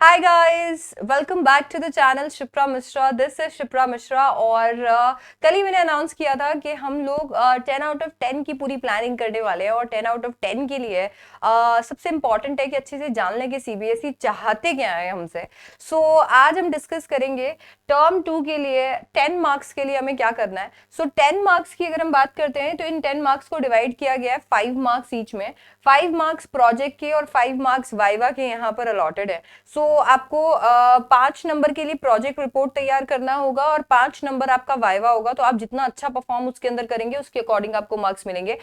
Hi guys, welcome back to the channel Shipra Mishra. This is Shipra Mishra. और कल ही मैंने अनाउंस किया था कि हम लोग 10 आउट ऑफ 10 की पूरी प्लानिंग करने वाले हैं। और 10 आउट ऑफ 10 के लिए सबसे इम्पॉर्टेंट है कि अच्छे से जान लें कि सीबीएसई चाहते क्या है हमसे। आज हम डिस्कस करेंगे टर्म 2 के लिए 10 मार्क्स के लिए हमें क्या करना है। 10 मार्क्स की अगर हम बात करते हैं तो इन 10 मार्क्स को डिवाइड किया गया है 5 मार्क्स ईच में। 5 मार्क्स प्रोजेक्ट के और 5 मार्क्स वाइवा के यहाँ पर अलॉटेड है। आपको 5 नंबर के लिए प्रोजेक्ट रिपोर्ट तैयार करना होगा और 5 नंबर आपका वाइवा होगा। तो आप जितना अच्छा परफॉर्म उसके अंदर करेंगे उसके अकॉर्डिंग आपको मार्क्स मिलेंगे।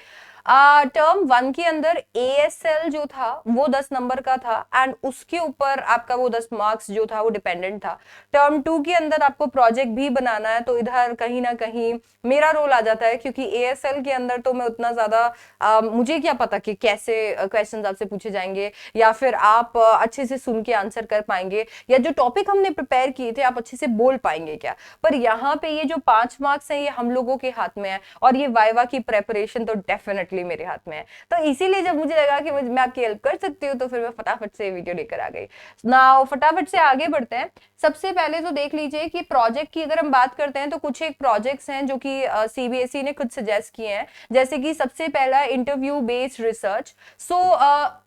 टर्म 1 के अंदर एएसएल जो था वो 10 नंबर का था एंड उसके ऊपर आपका वो 10 मार्क्स जो था वो डिपेंडेंट था। टर्म 2 के अंदर आपको प्रोजेक्ट भी बनाना है तो इधर कहीं ना कहीं मेरा रोल आ जाता है, क्योंकि एएसएल के अंदर तो मैं उतना ज्यादा मुझे क्या पता कि कैसे क्वेश्चंस आपसे पूछे जाएंगे या फिर आप अच्छे से सुन के आंसर कर पाएंगे या जो टॉपिक हमने प्रिपेयर किए थे आप अच्छे से बोल पाएंगे क्या। पर यहाँ पे ये जो 5 मार्क्स हैं ये हम लोगों के हाथ में है और ये वाइवा की प्रेपरेशन तो डेफिनेटली मेरे हाथ में है। तो इसीलिए जब मुझे लगा कि मैं आपकी हेल्प कर सकती हूँ तो फिर मैं फटाफट से वीडियो लेकर आ गई ना। फटाफट से आगे बढ़ते हैं। सबसे पहले तो देख लीजिए कि प्रोजेक्ट की अगर हम बात करते हैं तो कुछ एक प्रोजेक्ट्स हैं जो कि सीबीएसई ने खुद सजेस्ट किए हैं। जैसे कि सबसे पहला इंटरव्यू बेस्ड रिसर्च।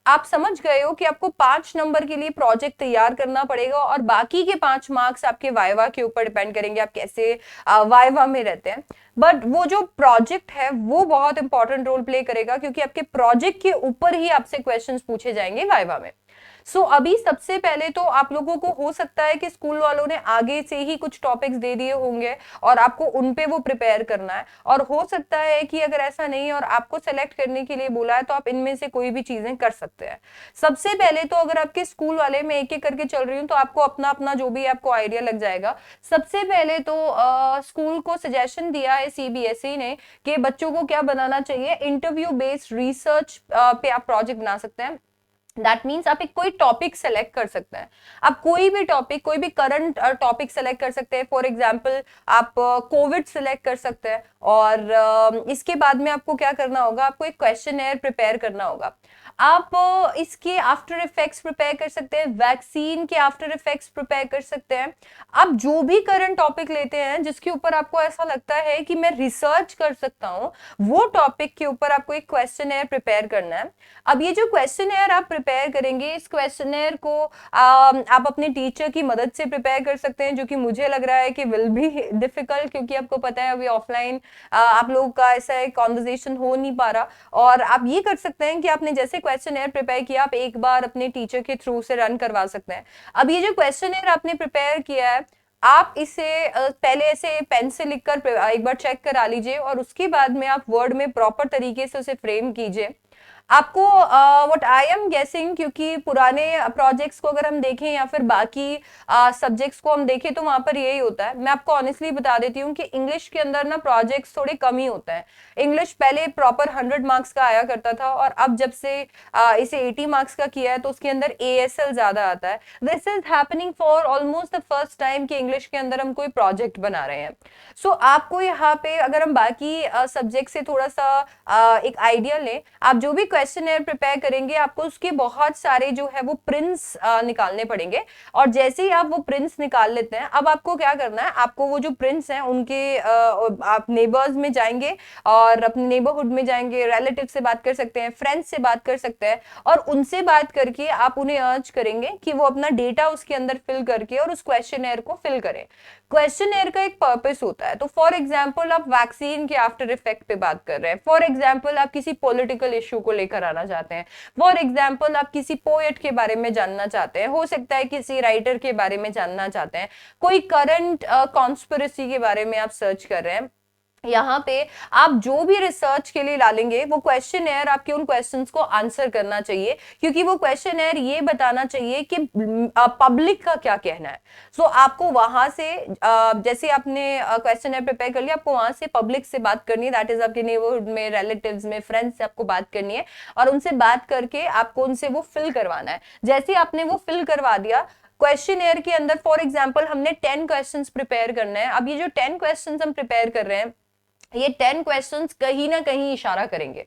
आप समझ गए हो कि आपको 5 नंबर के लिए प्रोजेक्ट तैयार करना पड़ेगा और बाकी के 5 मार्क्स आपके वाइवा के ऊपर डिपेंड करेंगे आप कैसे वाइवा में रहते हैं। बट वो जो प्रोजेक्ट है वो बहुत इंपॉर्टेंट रोल प्ले करेगा, क्योंकि आपके प्रोजेक्ट के ऊपर ही आपसे क्वेश्चंस पूछे जाएंगे वाइवा में। अभी सबसे पहले तो आप लोगों को हो सकता है कि स्कूल वालों ने आगे से ही कुछ टॉपिक्स दे दिए होंगे और आपको उन पे वो प्रिपेयर करना है। और हो सकता है कि अगर ऐसा नहीं है और आपको सेलेक्ट करने के लिए बोला है तो आप इनमें से कोई भी चीजें कर सकते हैं। सबसे पहले तो अगर आपके स्कूल वाले, मैं एक एक करके चल रही हूँ तो आपको अपना अपना जो भी आपको आइडिया लग जाएगा। सबसे पहले तो स्कूल को सजेशन दिया है सीबीएसई ने कि बच्चों को क्या बनाना चाहिए, इंटरव्यू बेस्ड रिसर्च पे आप प्रोजेक्ट बना सकते हैं। दैट मीन्स आप एक कोई टॉपिक सेलेक्ट कर सकते हैं। आप कोई भी टॉपिक, कोई भी करंट टॉपिक सेलेक्ट कर सकते हैं। फॉर एग्जाम्पल आप कोविड सेलेक्ट कर सकते हैं और इसके बाद में आपको क्या करना होगा, आपको एक क्वेश्चनएयर प्रिपेयर करना होगा। आप इसके आफ्टर इफेक्ट्स प्रिपेयर कर सकते हैं, वैक्सीन के आफ्टर इफेक्ट्स प्रिपेयर कर सकते हैं। आप जो भी करंट टॉपिक लेते हैं जिसके ऊपर आपको ऐसा लगता है कि मैं रिसर्च कर सकता हूं, वो टॉपिक के ऊपर आपको एक क्वेश्चनएयर प्रिपेयर करना है। अब ये जो क्वेश्चनएयर आप प्रिपेयर करेंगे, इस क्वेश्चनएयर को आप अपने टीचर की मदद से प्रिपेयर कर सकते हैं, जो कि मुझे लग रहा है कि विल बी डिफिकल्ट, क्योंकि आपको पता है अभी ऑफलाइन आप लोगों का ऐसा एक कॉन्वर्सेशन हो नहीं पा रहा। और आप ये कर सकते हैं कि आपने जैसे क्वेश्चनएयर प्रिपेयर किया आप एक बार अपने टीचर के थ्रू से रन करवा सकते हैं। अब ये जो क्वेश्चनएयर आपने प्रिपेयर किया है आप इसे पहले ऐसे पेन से लिखकर एक बार चेक करा लीजिए और उसके बाद में आप वर्ड में प्रॉपर तरीके से उसे फ्रेम कीजिए। आपको व्हाट आई एम गेसिंग, क्योंकि पुराने प्रोजेक्ट्स को अगर हम देखें या फिर बाकी सब्जेक्ट्स को हम देखें तो वहां पर यही होता है। मैं आपको ऑनेस्टली बता देती हूँ कि इंग्लिश के अंदर ना प्रोजेक्ट्स थोड़े कम ही होते हैं। इंग्लिश पहले प्रॉपर 100 मार्क्स का आया करता था और अब जब से इसे 80 मार्क्स का किया है तो उसके अंदर एएसएल ज्यादा आता है। This is happening for almost the first time कि इंग्लिश के अंदर हम कोई प्रोजेक्ट बना रहे हैं। आपको यहाँ पे अगर हम बाकी सब्जेक्ट से थोड़ा सा एक आइडिया लें, आप जो भी क्वेश्चनएयर प्रिपेयर करेंगे आपको उसके बहुत सारे जो है वो प्रिंट्स निकालने पड़ेंगे। और जैसे ही आप वो प्रिंट्स निकाल लेते हैं, अब आपको क्या करना है, आपको वो जो प्रिंट्स हैं उनके आप नेबर्स में जाएंगे और अपने नेबरहुड में जाएंगे, रिलेटिव से बात कर सकते हैं, फ्रेंड्स से बात कर सकते हैं और उनसे बात करके आप उन्हें अर्ज करेंगे कि वो अपना डेटा उसके अंदर फिल करके और उस क्वेश्चनएयर को फिल करें। क्वेश्चनएयर का एक पर्पस होता है। तो फॉर एग्जाम्पल आप वैक्सीन के आफ्टर इफेक्ट पे बात कर रहे हैं, फॉर एग्जाम्पल आप किसी पॉलिटिकल इश्यू को लेकर आना चाहते हैं, फॉर एग्जाम्पल आप किसी पोएट के बारे में जानना चाहते हैं, हो सकता है किसी राइटर के बारे में जानना चाहते हैं, कोई करंट कॉन्स्पिरेसी के बारे में आप सर्च कर रहे हैं। यहाँ पे आप जो भी रिसर्च के लिए डालेंगे वो क्वेश्चनएयर आपके उन क्वेश्चंस को आंसर करना चाहिए, क्योंकि वो क्वेश्चनएयर ये बताना चाहिए कि पब्लिक का क्या कहना है। आपको वहां से जैसे आपने क्वेश्चनएयर प्रिपेयर कर लिया, आपको वहां से पब्लिक से बात करनी है, दैट इज आपके नेबरहुड में, रिलेटिव्स में, फ्रेंड्स से आपको बात करनी है और उनसे बात करके आपको उनसे वो फिल करवाना है। जैसे आपने वो फिल करवा दिया क्वेश्चनएयर के अंदर, फॉर एग्जाम्पल हमने 10 क्वेश्चंस प्रिपेयर करना है। अब ये जो 10 क्वेश्चंस हम प्रिपेयर कर रहे हैं, ये 10 क्वेश्चंस कहीं ना कहीं इशारा करेंगे।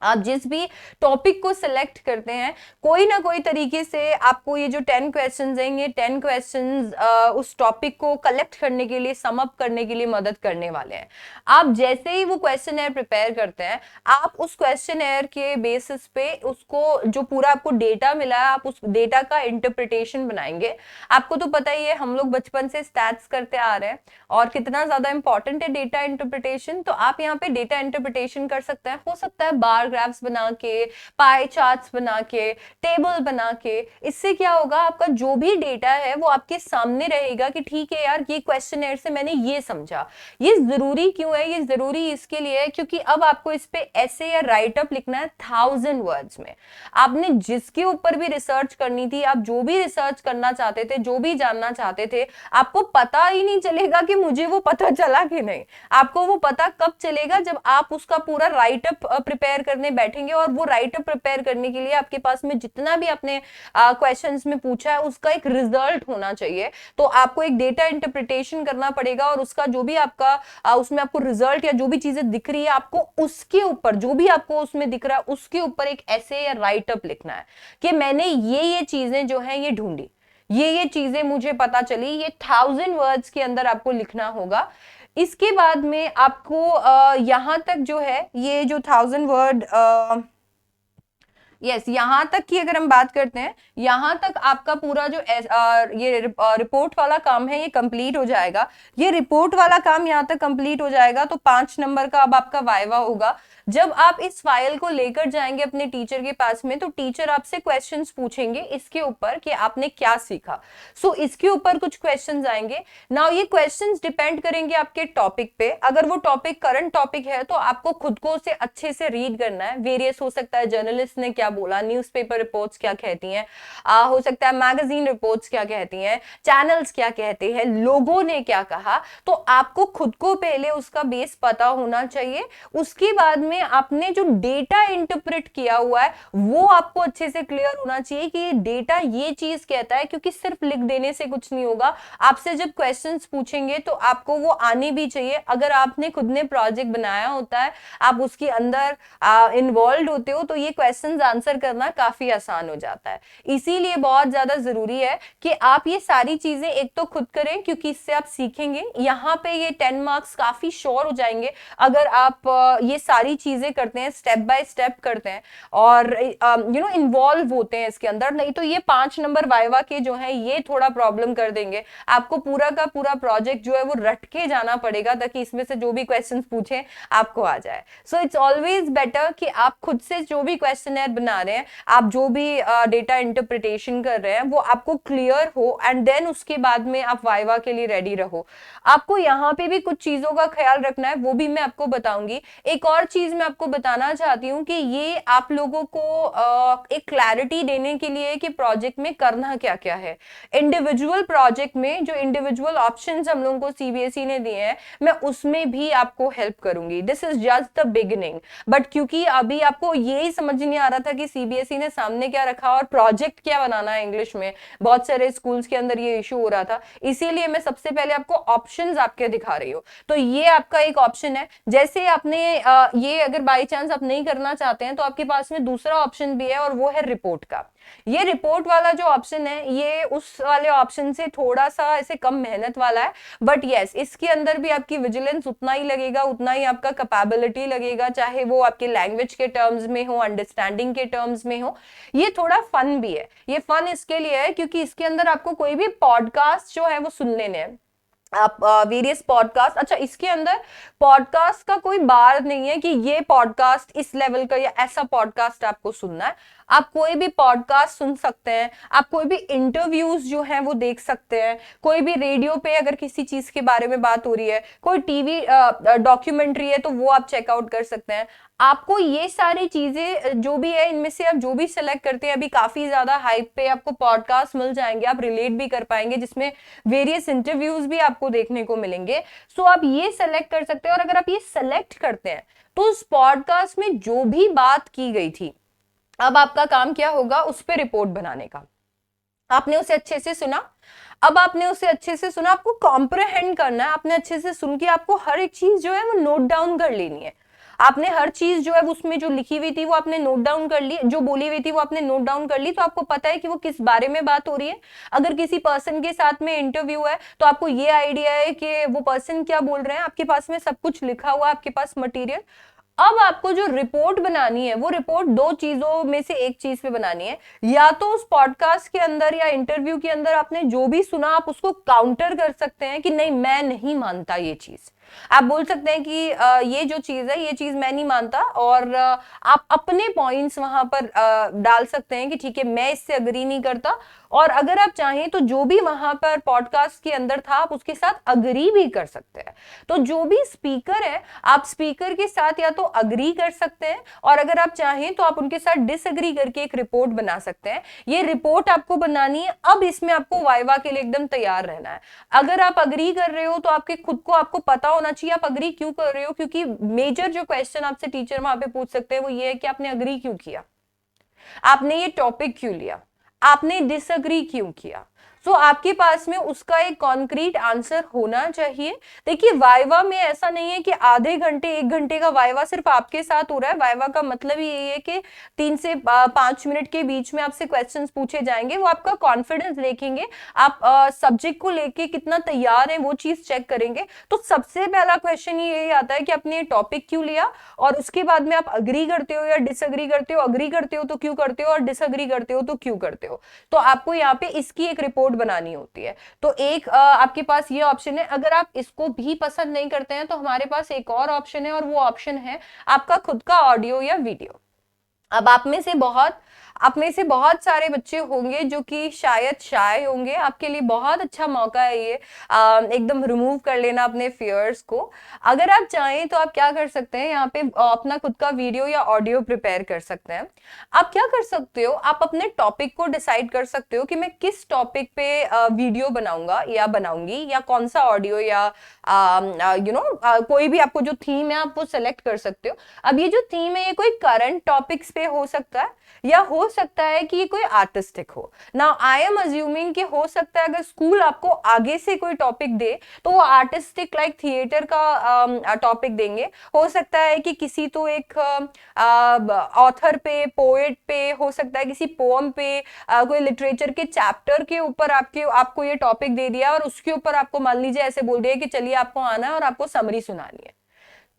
आप जिस भी टॉपिक को सिलेक्ट करते हैं, कोई ना कोई तरीके से आपको ये जो 10 क्वेश्चंस हैं, ये 10 क्वेश्चंस उस टॉपिक को कलेक्ट करने के लिए, सम अप करने के लिए मदद करने वाले हैं। आप जैसे ही वो क्वेश्चनएयर प्रिपेयर करते हैं, आप उस क्वेश्चनएयर के बेसिस पे उसको, जो पूरा आपको डेटा मिला है, आप उस डेटा का इंटरप्रिटेशन बनाएंगे। आपको तो पता ही है, हम लोग बचपन से स्टैट्स करते आ रहे हैं और कितना ज्यादा इंपॉर्टेंट है डेटा इंटरप्रिटेशन। तो आप यहाँ पे डेटा इंटरप्रिटेशन कर सकते हैं, हो सकता है बार ग्राफ्स बना के, पाई चार्ट्स बना के, टेबल बना के। इससे क्या होगा, आपका जो भी डेटा है वो आपके सामने रहेगा कि ठीक है यार, ये क्वेश्चनएयर से मैंने ये समझा। ये जरूरी क्यों है? ये जरूरी इसके लिए है क्योंकि अब आपको इस पे ऐसे या राइट अप लिखना है 1000 वर्ड्स में। आपने जिसके ऊपर भी रिसर्च करनी थी, आप जो भी रिसर्च करना चाहते थे, जो भी जानना चाहते थे, आपको पता ही नहीं चलेगा कि मुझे वो पता चला कि नहीं। आपको वो पता कब चलेगा, जब आप उसका पूरा राइट अप प्रिपेयर करने बैठेंगे। और वो राइट अप प्रिपेयर करने के लिए आपके पास में जितना भी आपने क्वेश्चंस में पूछा है उसका एक रिजल्ट होना चाहिए। तो आपको एक डेटा इंटरप्रिटेशन करना पड़ेगा और उसका जो भी आपका उसमें आपको रिजल्ट या जो भी चीजें दिख रही है, आपको उसके ऊपर, जो भी आपको उसमें दिख रहा है उसके ऊपर एक ऐसे या राइट अप लिखना है कि मैंने ये चीजें जो है ये ढूंढी, ये चीजें मुझे पता चली। ये 1000 वर्ड्स के अंदर आपको लिखना होगा। इसके बाद में आपको यहां तक जो है, ये जो 1000 वर्ड, यस, यहां तक की अगर हम बात करते हैं, यहां तक आपका पूरा जो ये रिपोर्ट वाला काम है ये कंप्लीट हो जाएगा। ये रिपोर्ट वाला काम यहां तक कंप्लीट हो जाएगा तो 5 नंबर का अब आपका वाइवा होगा। जब आप इस फाइल को लेकर जाएंगे अपने टीचर के पास में, तो टीचर आपसे क्वेश्चंस पूछेंगे इसके ऊपर कि आपने क्या सीखा। सो इसके ऊपर कुछ क्वेश्चंस आएंगे। नाउ ये क्वेश्चंस डिपेंड करेंगे आपके टॉपिक पे। अगर वो टॉपिक करंट टॉपिक है तो आपको खुद को उसे अच्छे से रीड करना है। वेरियस हो सकता है जर्नलिस्ट ने क्या बोला, न्यूज़पेपर रिपोर्ट्स क्या कहती हैं, हो सकता है मैगजीन रिपोर्ट्स क्या कहती हैं, चैनल्स क्या कहते हैं, लोगों ने क्या कहा। तो आपको खुद को पहले उसका बेस पता होना चाहिए। उसके बाद में आपने जो डेटा इंटरप्रेट किया हुआ है वो आपको अच्छे से क्लियर होना चाहिए कि ये डेटा ये चीज कहता है, क्योंकि सिर्फ लिख देने से कुछ नहीं होगा। आपसे जब क्वेश्चंस पूछेंगे तो आपको वो आने भी चाहिए। अगर आपने खुद ने प्रोजेक्ट बनाया होता है, आप उसके अंदर इन्वॉल्व होते हो, तो ये क्वेश्चंस आंसर करना काफी आसान हो जाता है। इसीलिए बहुत ज्यादा जरूरी है कि आप ये सारी चीजें एक तो खुद करें, क्योंकि इससे आप सीखेंगे। यहाँ पे ये 10 मार्क्स काफी श्योर हो जाएंगे अगर आप ये सारी चीजें करते हैं, स्टेप बाय स्टेप करते हैं और इन्वॉल्व होते हैं इसके अंदर। नहीं तो ये 5 नंबर वाइवा के जो है ये थोड़ा प्रॉब्लम कर देंगे। आपको पूरा का पूरा प्रोजेक्ट जो है वो रट के जाना पड़ेगा ताकि इसमें से जो भी क्वेश्चंस पूछे आपको आ जाए। सो इट्स ऑलवेज बेटर कि आप खुद से जो भी क्वेश्चनएयर बना रहे हैं, आप जो भी डेटा इंटरप्रिटेशन कर रहे हैं, वो आपको क्लियर हो एंड देन उसके बाद में आप वाइवा के लिए रेडी रहो। आपको यहाँ पे भी कुछ चीजों का ख्याल रखना है, वो भी मैं आपको बताऊंगी। एक और चीज मैं आपको बताना चाहती हूँ कि ये आप लोगों को एक क्लैरिटी देने के लिए कि प्रोजेक्ट में करना क्या क्या है। इंडिविजुअल प्रोजेक्ट में जो इंडिविजुअल ऑप्शंस हम लोगों को सीबीएसई ने दिए हैं, मैं उसमें भी आपको हेल्प करूंगी। This is just the beginning. But क्योंकि अभी आपको यही समझ नहीं आ रहा था कि सीबीएसई ने सामने क्या रखा और प्रोजेक्ट क्या बनाना है इंग्लिश में, बहुत सारे स्कूल्स के अंदर ये इशू हो रहा था, इसीलिए मैं सबसे पहले आपको ऑप्शंस आपके दिखा रही हूँ। तो ये आपका एक ऑप्शन है। जैसे आपने ये अगर बाई चांस आप नहीं करना चाहते हैं तो आपके पास में दूसरा ऑप्शन भी है और वो है रिपोर्ट का। ये रिपोर्ट वाला जो ऑप्शन है ये उस वाले ऑप्शन से थोड़ा सा ऐसे कम मेहनत वाला है, बट यस, इसके अंदर भी आपकी विजिलेंस उतना ही लगेगा, उतना ही आपका कैपेबिलिटी लगेगा, चाहे वो आपके लैंग्वेज के टर्म्स में हो, अंडरस्टैंडिंग के टर्म्स में हो। ये थोड़ा फन भी है। ये फन इसके लिए है क्योंकि इसके अंदर आपको कोई भी पॉडकास्ट जो है वो सुन लेने हैं, आप वेरियस पॉडकास्ट। अच्छा, इसके अंदर पॉडकास्ट का कोई बार नहीं है कि ये पॉडकास्ट इस लेवल का या ऐसा पॉडकास्ट आपको सुनना है। आप कोई भी पॉडकास्ट सुन सकते हैं, आप कोई भी इंटरव्यूज जो हैं वो देख सकते हैं, कोई भी रेडियो पे अगर किसी चीज के बारे में बात हो रही है, कोई टीवी डॉक्यूमेंट्री है तो वो आप चेकआउट कर सकते हैं। आपको ये सारी चीजें जो भी है, इनमें से आप जो भी सिलेक्ट करते हैं, अभी काफी ज्यादा हाइप पे आपको पॉडकास्ट मिल जाएंगे, आप रिलेट भी कर पाएंगे, जिसमें वेरियस इंटरव्यूज भी आपको देखने को मिलेंगे। सो आप ये सेलेक्ट कर सकते हैं। और अगर आप ये सेलेक्ट करते हैं तो उस पॉडकास्ट में जो भी बात की गई थी, अब आपका काम क्या होगा, उस पर रिपोर्ट बनाने का। आपने उसे अच्छे से सुना, अब आपने उसे अच्छे से सुना, आपको कॉम्प्रिहेंड करना है। आपने अच्छे से सुन के आपको हर एक चीज जो है वो नोट डाउन कर लेनी है। आपने हर चीज जो है उसमें जो लिखी हुई थी वो आपने नोट डाउन कर ली, जो बोली हुई थी वो आपने नोट डाउन कर ली, तो आपको पता है कि वो किस बारे में बात हो रही है। अगर किसी पर्सन के साथ में इंटरव्यू है तो आपको ये आइडिया है कि वो पर्सन क्या बोल रहे हैं, आपके पास में सब कुछ लिखा हुआ है, आपके पास मटेरियल। अब आपको जो रिपोर्ट बनानी है वो रिपोर्ट दो चीजों में से एक चीज पे बनानी है। या तो उस पॉडकास्ट के अंदर या इंटरव्यू के अंदर आपने जो भी सुना आप उसको काउंटर कर सकते हैं कि नहीं मैं नहीं मानता ये चीज। आप बोल सकते हैं कि ये जो चीज है ये चीज मैं नहीं मानता, और आप अपने पॉइंट्स वहां पर डाल सकते हैं कि ठीक है मैं इससे अग्री नहीं करता। और अगर आप चाहें तो जो भी वहां पर पॉडकास्ट के अंदर था आप उसके साथ अग्री भी कर सकते हैं। तो जो भी स्पीकर है आप स्पीकर के साथ या तो अग्री कर सकते हैं, और अगर आप चाहें तो आप उनके साथ डिसएग्री करके एक रिपोर्ट बना सकते हैं। ये रिपोर्ट आपको बनानी है। अब इसमें आपको वाइवा के लिए एकदम तैयार रहना है। अगर आप अग्री कर रहे हो तो आपके खुद को आपको पता होना चाहिए आप अग्री क्यों कर रहे हो, क्योंकि मेजर जो क्वेश्चन आपसे टीचर वहां पे पूछ सकते हैं वो ये है कि आपने अग्री क्यों किया, आपने ये टॉपिक क्यों लिया, आपने डिसएग्री क्यों किया। सो आपके पास में उसका एक कॉन्क्रीट आंसर होना चाहिए। देखिए वाइवा में ऐसा नहीं है कि आधे घंटे 1 घंटे का वाइवा सिर्फ आपके साथ हो रहा है। वाइवा का मतलब ही ये है कि 3 से 5 मिनट के बीच में आपसे क्वेश्चंस पूछे जाएंगे, वो आपका कॉन्फिडेंस देखेंगे, आप सब्जेक्ट को लेके कितना तैयार है वो चीज चेक करेंगे। तो सबसे पहला क्वेश्चन यही आता है कि आपने टॉपिक क्यों लिया, और उसके बाद में आप अग्री करते हो या डिसएग्री करते हो, अग्री करते हो तो क्यों करते हो और डिसएग्री करते हो तो क्यों करते हो। तो आपको यहाँ पे इसकी एक रिपोर्ट बनानी होती है। तो एक आपके पास ये ऑप्शन है। अगर आप इसको भी पसंद नहीं करते हैं तो हमारे पास एक और ऑप्शन है, और वो ऑप्शन है आपका खुद का ऑडियो या वीडियो। अब आप में से बहुत सारे बच्चे होंगे जो कि शायद शाय होंगे, आपके लिए बहुत अच्छा मौका है ये एकदम रिमूव कर लेना अपने फियर्स को। अगर आप चाहें तो आप क्या कर सकते हैं, यहाँ पे अपना खुद का वीडियो या ऑडियो प्रिपेयर कर सकते हैं। आप क्या कर सकते हो, आप अपने टॉपिक को डिसाइड कर सकते हो कि मैं किस टॉपिक पे वीडियो बनाऊंगा या बनाऊंगी, या कौन सा ऑडियो या कोई भी आपको जो थीम है आप वो सेलेक्ट कर सकते हो। अब ये जो थीम है ये कोई करंट टॉपिक्स पे हो सकता है, या हो सकता है कि ये कोई आर्टिस्टिक हो। नाउ आई एम अज्यूमिंग कि हो सकता है अगर स्कूल आपको आगे से कोई टॉपिक दे तो वो आर्टिस्टिक लाइक थिएटर का टॉपिक देंगे। हो सकता है कि किसी तो एक ऑथर पे, पोएट पे, हो सकता है किसी पोअम पे, कोई लिटरेचर के चैप्टर के ऊपर आपको ये टॉपिक दे दिया, और उसके ऊपर आपको मान लीजिए ऐसे बोल दिया कि चलिए आपको आना है और आपको समरी सुनानी है।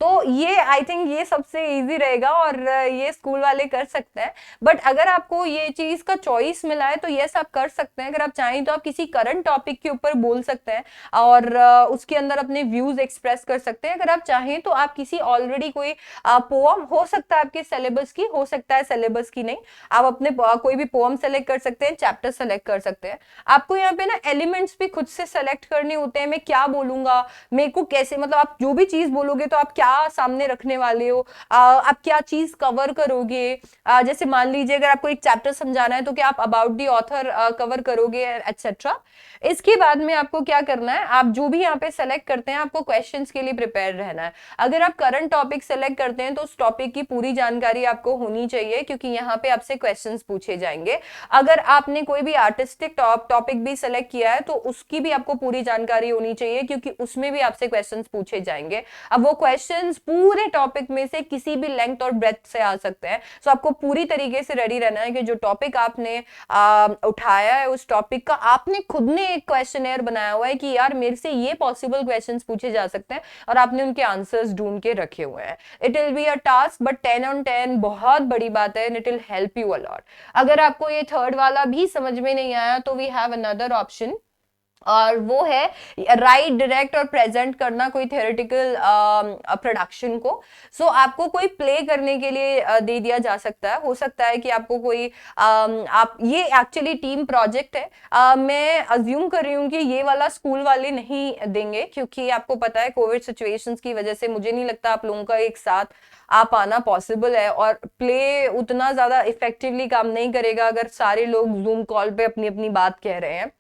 तो ये आई थिंक ये सबसे इजी रहेगा और ये स्कूल वाले कर सकते हैं। बट अगर आपको ये चीज का चॉइस मिला है तो यस आप कर सकते हैं। अगर आप चाहें तो आप किसी करंट टॉपिक के ऊपर बोल सकते हैं और उसके अंदर अपने व्यूज एक्सप्रेस कर सकते हैं। अगर आप चाहें तो आप किसी ऑलरेडी कोई पोअम, हो सकता है आपके सिलेबस की, हो सकता है सिलेबस की नहीं, आप अपने कोई भी पोअम सेलेक्ट कर सकते हैं, चैप्टर सेलेक्ट कर सकते हैं। आपको यहाँ पे ना एलिमेंट्स भी खुद से सेलेक्ट करने होते हैं। मैं क्या बोलूंगा, मेरे को कैसे, मतलब आप जो भी चीज बोलोगे तो आप क्या सामने रखने वाले हो, आप क्या चीज कवर करोगे। जैसे मान लीजिए अगर आपको एक चैप्टर समझाना है तो क्या आप अबाउट दी ऑथर कवर करोगे एटसेट्रा। इसके बाद में आपको क्या करना है, आप जो भी यहाँ पे सेलेक्ट करते हैं आपको क्वेश्चंस के लिए प्रिपेयर रहना है। अगर आप करंट टॉपिक सेलेक्ट करते हैं तो उस टॉपिक की पूरी जानकारी आपको होनी चाहिए, क्योंकि यहाँ पे आपसे क्वेश्चंस पूछे जाएंगे। अगर आपने कोई भी आर्टिस्टिक टॉपिक भी सेलेक्ट किया है तो उसकी भी आपको पूरी जानकारी होनी चाहिए, क्योंकि उसमें भी आपसे क्वेश्चंस पूछे जाएंगे। अब वो क्वेश्चंस पूरे टॉपिक में से किसी भी लेंथ और ब्रेथ से आ सकते हैं। सो आपको पूरी तरीके से रेडी रहना है कि जो टॉपिक आपने उठाया है उस टॉपिक का आपने खुद ने एक क्वेश्चनर बनाया हुआ है कि यार मेरे से ये पॉसिबल क्वेश्चंस पूछे जा सकते हैं, और आपने उनके आंसर्स ढूंढ के रखे हुए हैं। It will be a task but 10 on 10 बहुत बड़ी बात है, it will help you a lot. अगर आपको ये थर्ड वाला भी समझ में नहीं आया तो वी हैव अनदर ऑप्शन, और वो है राइट, डायरेक्ट और प्रेजेंट करना कोई थियोरेटिकल प्रोडक्शन को। सो आपको कोई प्ले करने के लिए दे दिया जा सकता है। हो सकता है कि आपको कोई आप, ये एक्चुअली टीम प्रोजेक्ट है। मैं अज्यूम कर रही हूँ कि ये वाला स्कूल वाले नहीं देंगे, क्योंकि आपको पता है कोविड सिचुएशंस की वजह से मुझे नहीं लगता आप लोगों का एक साथ आ पाना पॉसिबल है, और प्ले उतना ज्यादा इफेक्टिवली काम नहीं करेगा अगर सारे लोग जूम कॉल पे अपनी अपनी बात कह रहे हैं।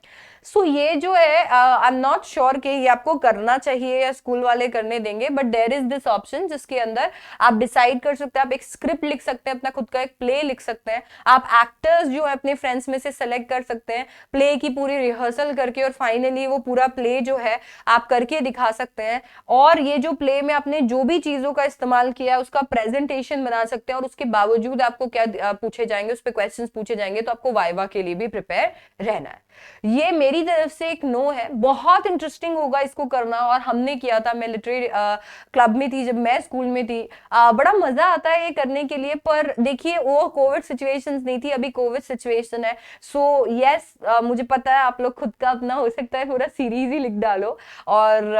सो ये जो जो है आई एम नॉट श्योर कि ये आपको करना चाहिए या स्कूल वाले करने देंगे, but there is this option जिसके अंदर आप डिसाइड कर सकते हैं, आप एक स्क्रिप्ट लिख सकते हैं, अपना खुद का एक प्ले लिख सकते हैं, आप एक्टर्स जो है अपने फ्रेंड्स में से सेलेक्ट कर सकते हैं, प्ले की पूरी रिहर्सल करके और फाइनली वो पूरा प्ले जो है आप करके दिखा सकते हैं, और ये जो प्ले में आपने जो भी चीजों का इस्तेमाल किया उसका प्रेजेंटेशन बना सकते हैं, और उसके बावजूद आपको क्या पूछे जाएंगे, उस पर क्वेश्चंस पूछे जाएंगे, तो आपको वाइवा के लिए भी प्रिपेयर रहना है। ये मेरी तरफ से एक नो है। बहुत इंटरेस्टिंग होगा इसको करना, और हमने किया था, मैं लिटरेरी क्लब में थी जब मैं स्कूल में थी, बड़ा मजा आता है ये करने के लिए। पर देखिए वो कोविड सिचुएशंस नहीं थी, अभी कोविड सिचुएशन है। सो यस, मुझे पता है आप लोग खुद का अपना हो सकता है पूरा सीरीज ही लिख डालो, और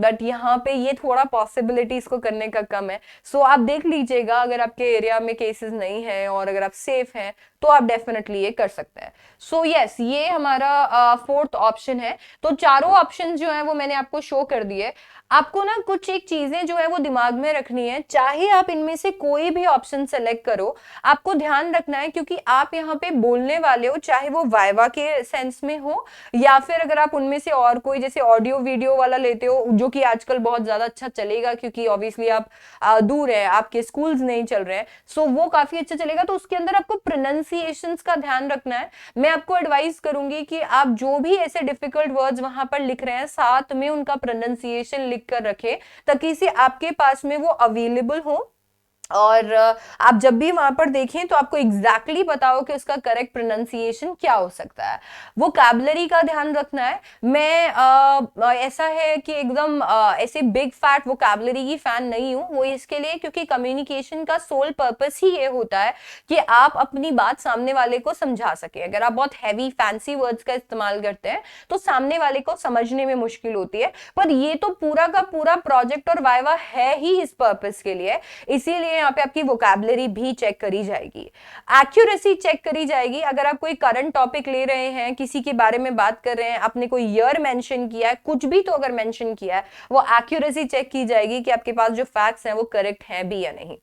बट यहाँ पे ये थोड़ा पॉसिबिलिटी इसको करने का कम है। सो आप देख लीजिएगा, अगर आपके एरिया में केसेस नहीं है और अगर आप सेफ हैं तो आप डेफिनेटली ये कर सकते हैं। सो यस, ये हमारा फोर्थ ऑप्शन है। तो चारों ऑप्शन जो है वो मैंने आपको शो कर दिए। आपको ना कुछ एक चीजें जो है वो दिमाग में रखनी है, चाहे आप इनमें से कोई भी ऑप्शन सेलेक्ट करो, आपको ध्यान रखना है, क्योंकि आप यहाँ पे बोलने वाले हो, चाहे वो वाइवा के सेंस में हो या फिर अगर आप उनमें से और कोई जैसे ऑडियो वीडियो वाला लेते हो, जो कि आजकल बहुत ज्यादा अच्छा चलेगा, क्योंकि ऑब्वियसली आप दूर है, आपके स्कूल्स नहीं चल रहे हैं, सो वो काफी अच्छा चलेगा। तो उसके अंदर आपको प्रोनाउंसिएशंस का ध्यान रखना है। मैं आपको एडवाइस करूंगी कि आप जो भी ऐसे डिफिकल्ट वर्ड्स वहां पर लिख रहे हैं, साथ में उनका प्रोनाउंसिएशन लिख कर रखें, ताकि से आपके पास में वो अवेलेबल हो, और आप जब भी वहां पर देखें तो आपको एग्जैक्टली पता हो कि उसका करेक्ट प्रोनाउंसिएशन क्या हो सकता है। वोकैबुलरी का ध्यान रखना है। मैं ऐसा है कि एकदम ऐसे बिग फैट वोकैबुलरी की फैन नहीं हूं, वो इसके लिए क्योंकि कम्युनिकेशन का सोल पर्पस ही ये होता है कि आप अपनी बात सामने वाले को समझा सके। अगर आप बहुत हैवी फैंसी वर्ड्स का इस्तेमाल करते हैं तो सामने वाले को समझने में मुश्किल होती है। पर ये तो पूरा का पूरा प्रोजेक्ट और वाइवा है ही इस पर्पस के लिए, इसीलिए यहाँ पे आपकी वोकैबुलरी भी चेक करी जाएगी, एक्यूरेसी चेक करी जाएगी। अगर आप कोई करंट टॉपिक ले रहे हैं, किसी के बारे में बात कर रहे हैं, आपने कोई ईयर मेंशन किया है, कुछ भी तो अगर मेंशन किया है, वो एक्यूरेसी चेक की जाएगी कि आपके पास जो फैक्ट्स हैं वो करेक्ट हैं भी या नहीं।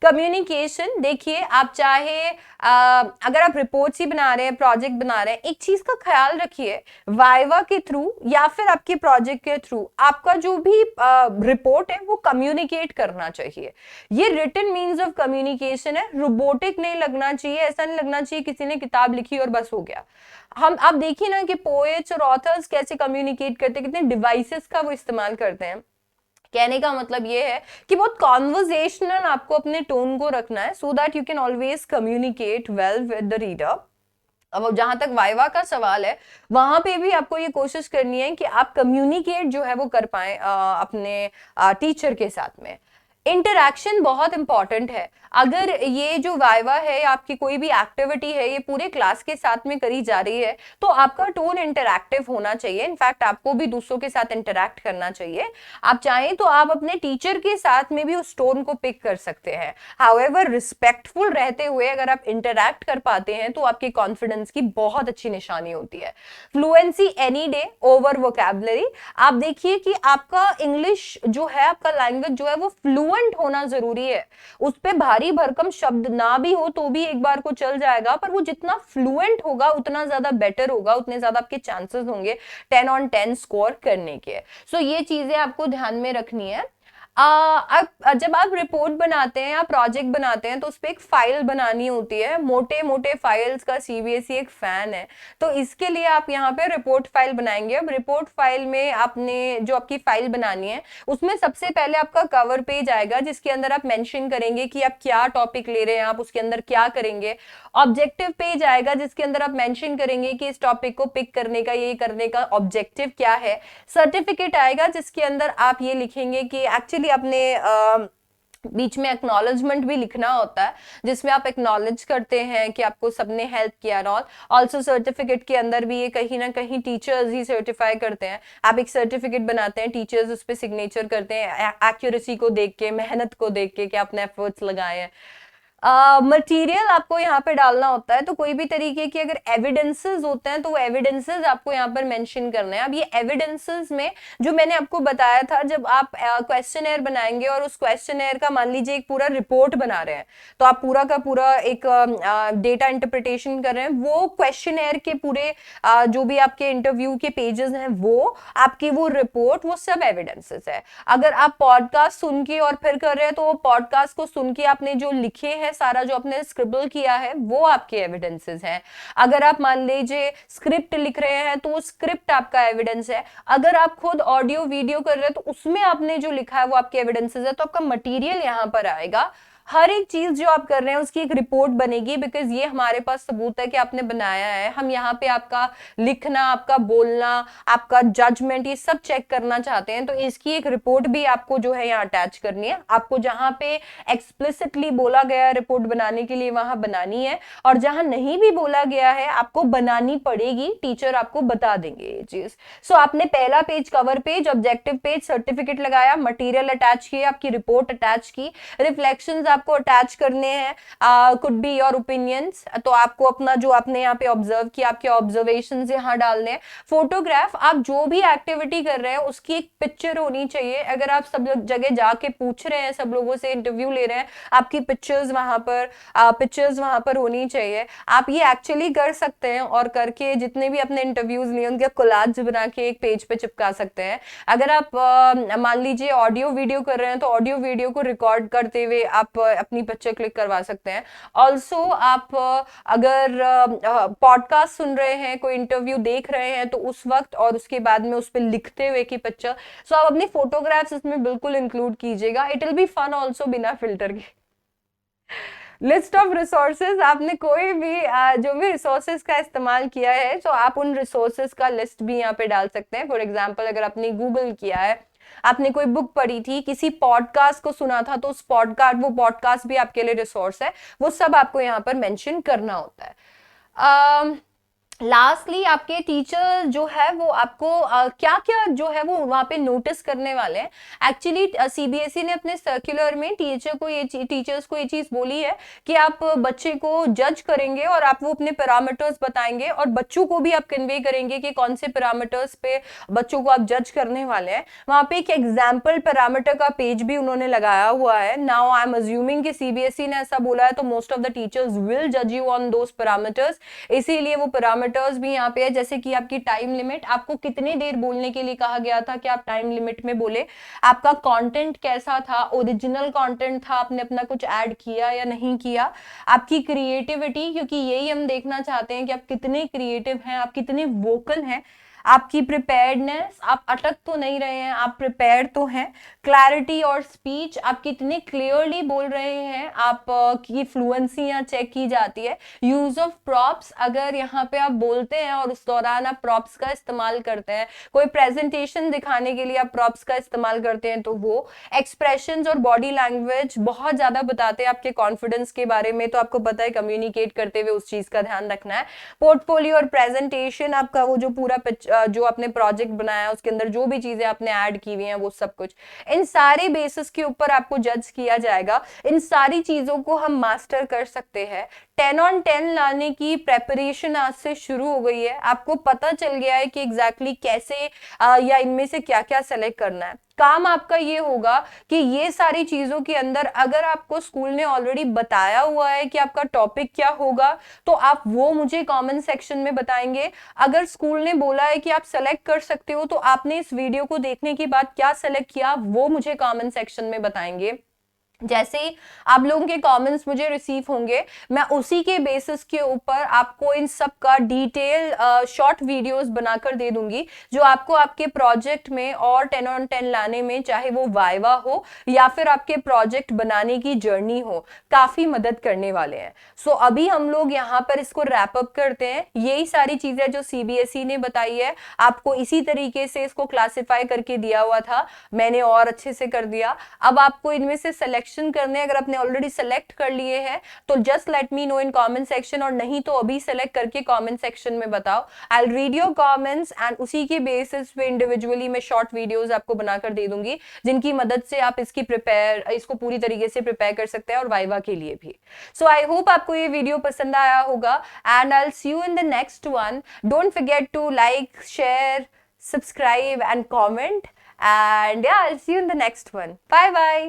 कम्युनिकेशन, देखिए आप चाहे अगर आप रिपोर्ट्स ही बना रहे हैं, प्रोजेक्ट बना रहे हैं, एक चीज का ख्याल रखिए, वाइवा के थ्रू या फिर आपके प्रोजेक्ट के थ्रू आपका जो भी रिपोर्ट है वो कम्युनिकेट करना चाहिए। ये रिटन मीन्स ऑफ कम्युनिकेशन है, रोबोटिक नहीं लगना चाहिए। ऐसा नहीं लगना चाहिए किसी ने किताब लिखी और बस हो गया। हम आप देखिए ना कि पोएट्स और ऑथर्स कैसे कम्युनिकेट करते हैं, कितने डिवाइसेस का वो इस्तेमाल करते हैं। कहने का मतलब ये है कि बहुत कॉन्वर्जेशनल आपको अपने टोन को रखना है, so that you can always communicate well with the reader. अब जहां तक वाइवा का सवाल है, वहां पे भी आपको ये कोशिश करनी है कि आप कम्युनिकेट जो है वो कर पाए अपने टीचर के साथ में। इंटरैक्शन बहुत इंपॉर्टेंट है। अगर ये जो वाइवा है, आपकी कोई भी एक्टिविटी है, ये पूरे क्लास के साथ में करी जा रही है, तो आपका टोन इंटरैक्टिव होना चाहिए। इनफैक्ट आपको भी दूसरों के साथ इंटरैक्ट करना चाहिए। आप चाहें तो आप अपने टीचर के साथ में भी उस टोन को पिक कर सकते हैं। हाउएवर रिस्पेक्टफुल रहते हुए अगर आप इंटरैक्ट कर पाते हैं तो आपके कॉन्फिडेंस की बहुत अच्छी निशानी होती है। Fluency any day over vocabulary. आप देखिए कि आपका इंग्लिश जो है, आपका लैंग्वेज जो है वो फ्लुएंट होना जरूरी है। उस पे भारी भरकम शब्द ना भी हो तो भी एक बार को चल जाएगा, पर वो जितना फ्लुएंट होगा उतना ज्यादा बेटर होगा, उतने ज्यादा आपके चांसेस होंगे 10 on 10 स्कोर करने के। सो ये चीजें आपको ध्यान में रखनी है। जब आप रिपोर्ट बनाते हैं या प्रोजेक्ट बनाते हैं तो उस पर एक फाइल बनानी होती है। मोटे मोटे फाइल्स का सीबीएसई एक फैन है, तो इसके लिए आप यहाँ पे रिपोर्ट फाइल बनाएंगे। अब रिपोर्ट फाइल में आपने जो आपकी फाइल बनानी है, उसमें सबसे पहले आपका कवर पेज आएगा, जिसके अंदर आप मेंशन करेंगे कि आप क्या टॉपिक ले रहे हैं, आप उसके अंदर क्या करेंगे। ऑब्जेक्टिव पेज आएगा, जिसके अंदर आप मेंशन करेंगे कि इस टॉपिक को पिक करने का, ये करने का ऑब्जेक्टिव क्या है। सर्टिफिकेट आएगा, जिसके अंदर आप ये लिखेंगे कि एक्चुअली अपने बीच में एक्नॉलेजमेंट भी लिखना होता है, जिसमें आप एक्नॉलेज करते हैं कि आपको सबने हेल्प किया। और ऑल्सो सर्टिफिकेट के अंदर भी ये कहीं ना कहीं टीचर्स ही सर्टिफाई करते हैं। आप एक सर्टिफिकेट बनाते हैं, टीचर्स उस पर सिग्नेचर करते हैं, एक्यूरेसी को देख के, मेहनत को देख के कि आपने एफर्ट्स लगाए हैं। मटेरियल आपको यहाँ पे डालना होता है, तो कोई भी तरीके की अगर एविडेंसेस होते हैं तो वो एविडेंसेस आपको यहाँ पर मेंशन करना है। अब ये एविडेंसेस में जो मैंने आपको बताया था, जब आप क्वेश्चनर बनाएंगे और उस क्वेश्चनर का मान लीजिए एक पूरा रिपोर्ट बना रहे हैं, तो आप पूरा का पूरा एक डेटा इंटरप्रिटेशन कर रहे हैं, वो क्वेश्चनर के पूरे जो भी आपके इंटरव्यू के पेजेस हैं, वो आपकी वो रिपोर्ट, वो सब एविडेंसेस है। अगर आप पॉडकास्ट सुन के और फिर कर रहे हैं, तो वो पॉडकास्ट को सुन के आपने जो लिखे हैं, सारा जो आपने स्क्रिबल किया है, वो आपके एविडेंसेस हैं। अगर आप मान लीजिए स्क्रिप्ट लिख रहे हैं, तो वो स्क्रिप्ट आपका एविडेंस है। अगर आप खुद ऑडियो वीडियो कर रहे हैं, तो उसमें आपने जो लिखा है वो आपके एविडेंसेस है। तो आपका मटेरियल यहाँ पर आएगा। हर एक चीज जो आप कर रहे हैं उसकी एक रिपोर्ट बनेगी, बिकॉज ये हमारे पास सबूत है कि आपने बनाया है। हम यहाँ पे आपका लिखना, आपका बोलना, आपका जजमेंट, ये सब चेक करना चाहते हैं। तो इसकी एक रिपोर्ट भी आपको जो है यहाँ अटैच करनी है। आपको जहाँ पे एक्सप्लिसिटली बोला गया है रिपोर्ट बनाने के लिए, वहां बनानी है, और जहां नहीं भी बोला गया है आपको बनानी पड़ेगी, टीचर आपको बता देंगे ये चीज। सो आपने पहला page, cover page, objective page, certificate लगाया, मटेरियल अटैच किया, आपकी रिपोर्ट अटैच की, रिफ्लेक्शंस आपको अटैच करने हैं, कुड बी योर ओपिनियंस। तो आपको अपना जो आपने यहाँ पे ऑब्जर्व किया, आपके ऑब्जर्वेशंस यहाँ डालने हैं। फोटोग्राफ, आप जो भी एक्टिविटी कर रहे हैं उसकी एक पिक्चर होनी चाहिए। अगर आप सब जगह जाके पूछ रहे हैं, सब लोगों से इंटरव्यू ले रहे हैं, आपकी पिक्चर्स वहां पर होनी चाहिए। आप ये एक्चुअली कर सकते हैं, और करके जितने भी अपने इंटरव्यूज लिए उनके कोलाज बना के एक पेज पे चिपका सकते हैं। अगर आप मान लीजिए ऑडियो वीडियो कर रहे हैं, तो ऑडियो वीडियो को रिकॉर्ड करते हुए आप अपनी पिक्चर क्लिक करवा सकते हैं। ऑल्सो आप अगर पॉडकास्ट सुन रहे हैं, कोई इंटरव्यू देख रहे हैं, तो उस वक्त और उसके बाद में उस पर लिखते हुए की पिक्चर, सो आप अपनी फोटोग्राफ्स इसमें बिल्कुल इंक्लूड कीजिएगा। It will be fun also, बिना फिल्टर के। लिस्ट ऑफ रिसोर्सेज, आपने कोई भी जो भी रिसोर्सेज का इस्तेमाल किया है, तो आप उन रिसोर्सेज का लिस्ट भी यहाँ पे डाल सकते हैं। फॉर एग्जांपल, अगर आपने गूगल किया है, आपने कोई बुक पढ़ी थी, किसी पॉडकास्ट को सुना था, तो उस वो पॉडकास्ट भी आपके लिए रिसोर्स है, वो सब आपको यहाँ पर मेंशन करना होता है। लास्टली आपके टीचर जो है वो आपको क्या क्या जो है वो वहाँ पे नोटिस करने वाले हैं। एक्चुअली सीबीएसई ने अपने सर्कुलर में टीचर्स को ये चीज बोली है कि आप बच्चे को जज करेंगे और आप वो अपने पैरामीटर्स बताएंगे, और बच्चों को भी आप कन्वे करेंगे कि कौन से पैरामीटर्स पे बच्चों को आप जज करने वाले हैं। वहाँ पे एक एग्जाम्पल पैरामीटर का पेज भी उन्होंने लगाया हुआ है। नाउ आई एम अज्यूमिंग कि सीबीएसई ने ऐसा बोला है, तो most of the teachers will जज यू ऑन दोज पैरामीटर्स, इसीलिए वो पैरामीटर्स भी यहाँ पे है। जैसे कि आपकी टाइम लिमिट, आपको कितनी देर बोलने के लिए कहा गया था कि आप टाइम लिमिट में बोले, आपका कंटेंट कैसा था, ओरिजिनल कंटेंट था, आपने अपना कुछ ऐड किया या नहीं किया, आपकी क्रिएटिविटी, क्योंकि यही हम देखना चाहते हैं कि आप कितने क्रिएटिव हैं, आप कितने वोकल हैं, आपकी प्रिपेयर्डनेस, आप अटक तो नहीं रहे हैं, आप प्रिपेयर तो हैं, क्लैरिटी और स्पीच, आप कितने क्लियरली बोल रहे हैं, आप की फ्लुएंसी यहाँ चेक की जाती है। यूज ऑफ प्रॉप्स, अगर यहाँ पे आप बोलते हैं और उस दौरान आप प्रॉप्स का इस्तेमाल करते हैं, कोई प्रेजेंटेशन दिखाने के लिए आप प्रॉप्स का इस्तेमाल करते हैं, तो वो एक्सप्रेशंस और बॉडी लैंग्वेज बहुत ज्यादा बताते हैं आपके कॉन्फिडेंस के बारे में। तो आपको पता है कम्युनिकेट करते हुए उस चीज का ध्यान रखना है। पोर्टफोलियो और प्रेजेंटेशन, आपका वो जो पूरा जो आपने प्रोजेक्ट बनाया है उसके अंदर जो भी चीजें आपने ऐड की हुई हैं, वो सब कुछ, इन सारे बेसिस के ऊपर आपको जज किया जाएगा। इन सारी चीजों को हम मास्टर कर सकते हैं। 10 on 10 लाने की प्रेपरेशन आज से शुरू हो गई है। आपको पता चल गया है कि एग्जैक्टली कैसे या इनमें से क्या क्या सेलेक्ट करना है। काम आपका ये होगा कि ये सारी चीजों के अंदर, अगर आपको स्कूल ने ऑलरेडी बताया हुआ है कि आपका टॉपिक क्या होगा, तो आप वो मुझे कमेंट सेक्शन में बताएंगे। अगर स्कूल ने बोला है कि आप सेलेक्ट कर सकते हो, तो आपने इस वीडियो को देखने के बाद क्या सेलेक्ट किया, वो मुझे कमेंट सेक्शन में बताएंगे। जैसे ही आप लोगों के कमेंट्स मुझे रिसीव होंगे, मैं उसी के बेसिस के ऊपर आपको इन सब का डिटेल शॉर्ट वीडियोस बनाकर दे दूंगी, जो आपको आपके प्रोजेक्ट में और 10 on 10 लाने में, चाहे वो वाइवा हो या फिर आपके प्रोजेक्ट बनाने की जर्नी हो, काफी मदद करने वाले हैं। सो अभी हम लोग यहाँ पर इसको रैप अप करते हैं। यही सारी चीजें जो सीबीएसई ने बताई है, आपको इसी तरीके से इसको क्लासिफाई करके दिया हुआ था, मैंने और अच्छे से कर दिया। अब आपको इनमें से सेलेक्शन सिलेक्शन करने, अगर आपने ऑलरेडी सेलेक्ट कर लिए हैं तो just let me know in comment section, और नहीं तो अभी सेलेक्ट करके कमेंट सेक्शन में बताओ। I will read your comments and उसी के बेसिस पे इंडिविजुअली मैं शॉर्ट वीडियोस आपको बनाकर दे दूंगी, जिनकी मदद से आप इसको पूरी तरीके से प्रिपेयर कर सकते हैं और वाइवा के लिए भी। सो आई होप आपको ये वीडियो पसंद आया होगा and I will see you in the next one. Don't forget to like, share, subscribe and comment, and yeah, I'll see you in the next one. Bye bye.